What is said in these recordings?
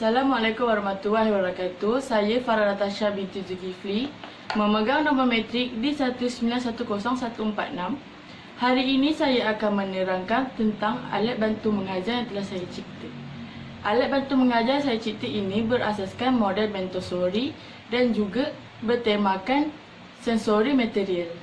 Assalamualaikum warahmatullahi wabarakatuh. Saya Farah Natasha binti Zulkifli, memegang nombor matrik D1910146. Hari ini saya akan menerangkan tentang alat bantu mengajar yang telah saya cipta. Alat bantu mengajar saya cipta ini berasaskan model Montessori dan juga bertemakan sensori material.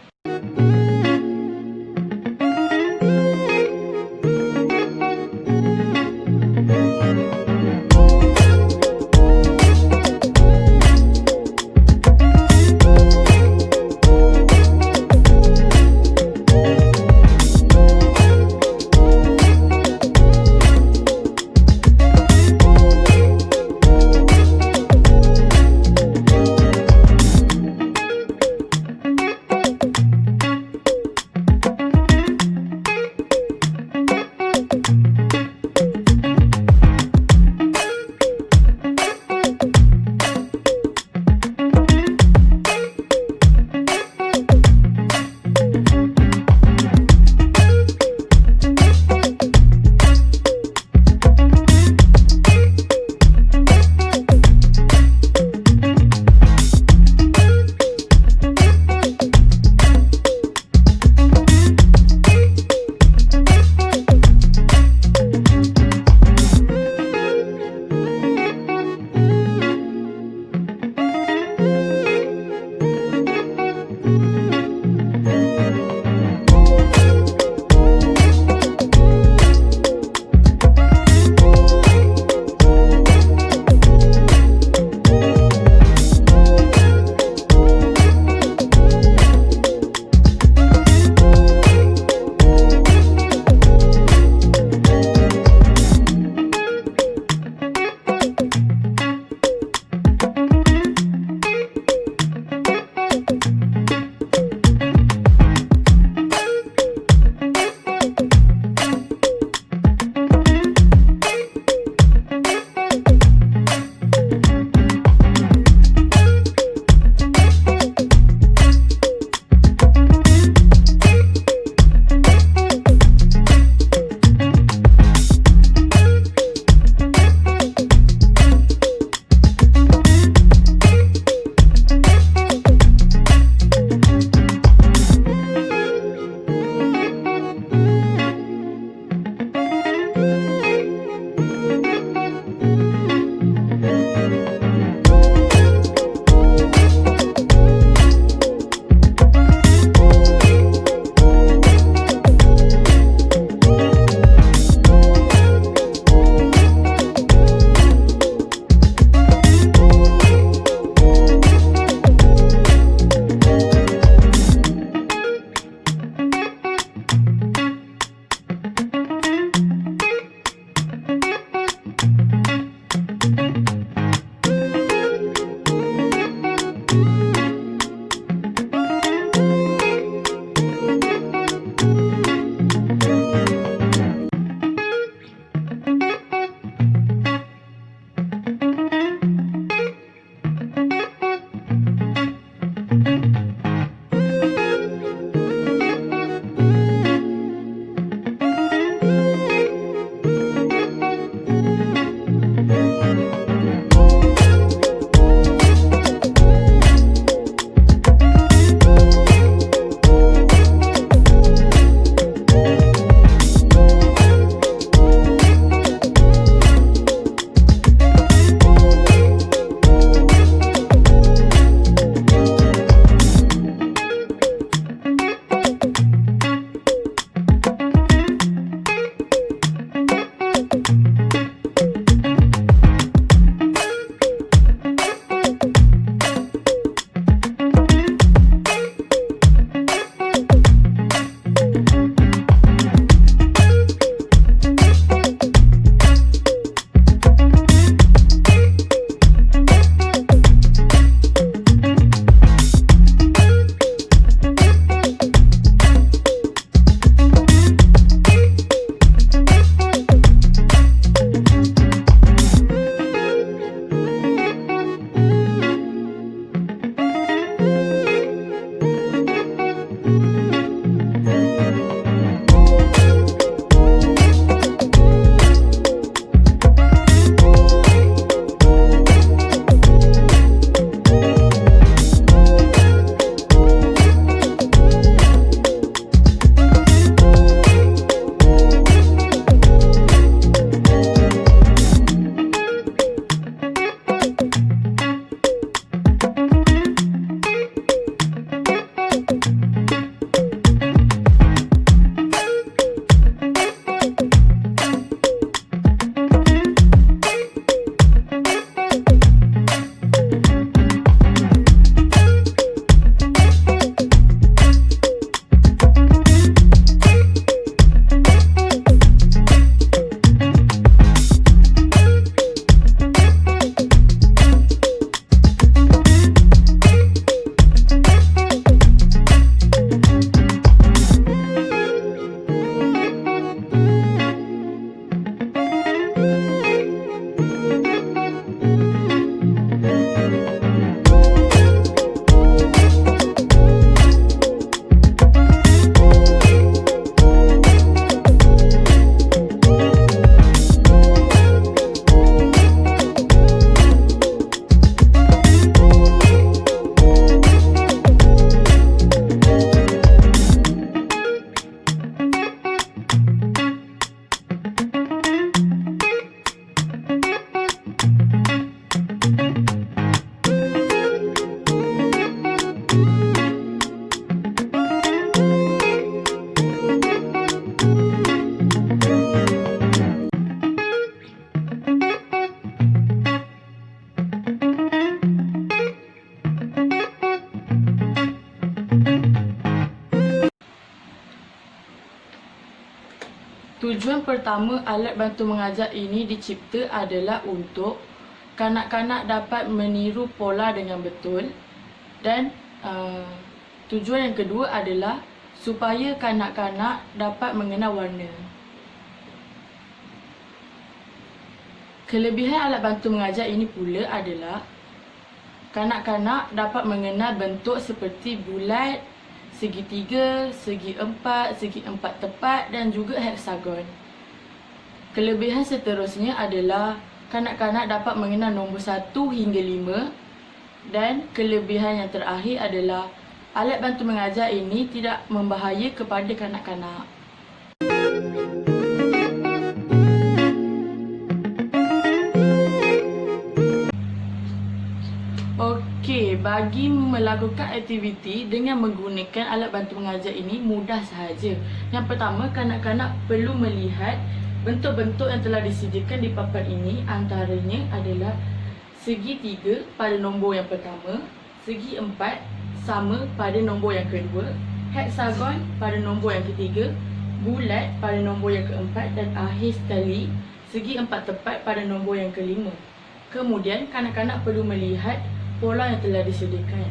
Tujuan pertama alat bantu mengajar ini dicipta adalah untuk kanak-kanak dapat meniru pola dengan betul, dan tujuan yang kedua adalah supaya kanak-kanak dapat mengenal warna. Kelebihan alat bantu mengajar ini pula adalah kanak-kanak dapat mengenal bentuk seperti bulat, segitiga, segi empat tepat dan juga heksagon. Kelebihan seterusnya adalah kanak-kanak dapat mengenal nombor 1 hingga 5, dan kelebihan yang terakhir adalah alat bantu mengajar ini tidak membahaya kepada kanak-kanak. Okey, bagi melakukan aktiviti dengan menggunakan alat bantu mengajar ini mudah sahaja. Yang pertama, kanak-kanak perlu melihat bentuk-bentuk yang telah disediakan di papan ini. Antaranya adalah segi 3 pada nombor yang pertama, segi 4 sama pada nombor yang kedua, heksagon pada nombor yang ketiga, bulat pada nombor yang keempat, dan akhir sekali segi 4 tepat pada nombor yang kelima. Kemudian kanak-kanak perlu melihat pola yang telah disediakan.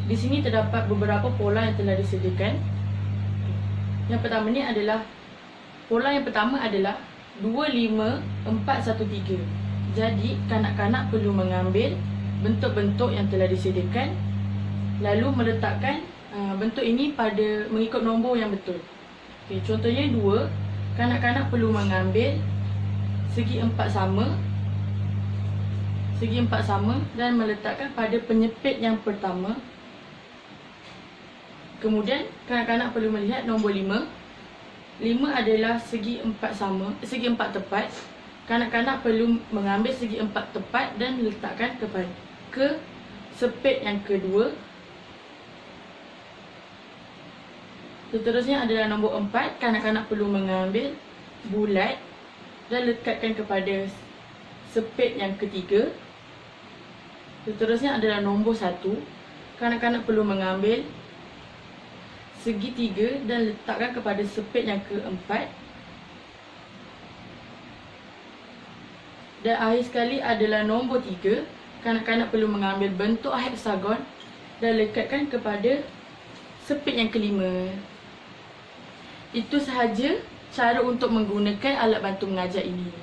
Di sini terdapat beberapa pola yang telah disediakan. Yang pertama ni adalah pola yang pertama adalah 2, 5, 4, 1, 3. Jadi kanak-kanak perlu mengambil bentuk-bentuk yang telah disediakan, lalu meletakkan bentuk ini pada mengikut nombor yang betul. Okay, contohnya 2, kanak-kanak perlu mengambil segi 4 sama dan meletakkan pada penyepit yang pertama. Kemudian kanak-kanak perlu melihat nombor 5. 5 adalah segi 4 tepat. Kanak-kanak perlu mengambil segi 4 tepat dan meletakkan ke sepit yang kedua. Seterusnya adalah nombor 4. Kanak-kanak perlu mengambil bulat dan lekatkan kepada sepit yang ketiga. Seterusnya adalah nombor 1. Kanak-kanak perlu mengambil segi 3 dan letakkan kepada sepit yang keempat. Dan akhir sekali adalah nombor 3. Kanak-kanak perlu mengambil bentuk heksagon dan lekatkan kepada sepit yang kelima. Itu sahaja cara untuk menggunakan alat bantu mengajar ini.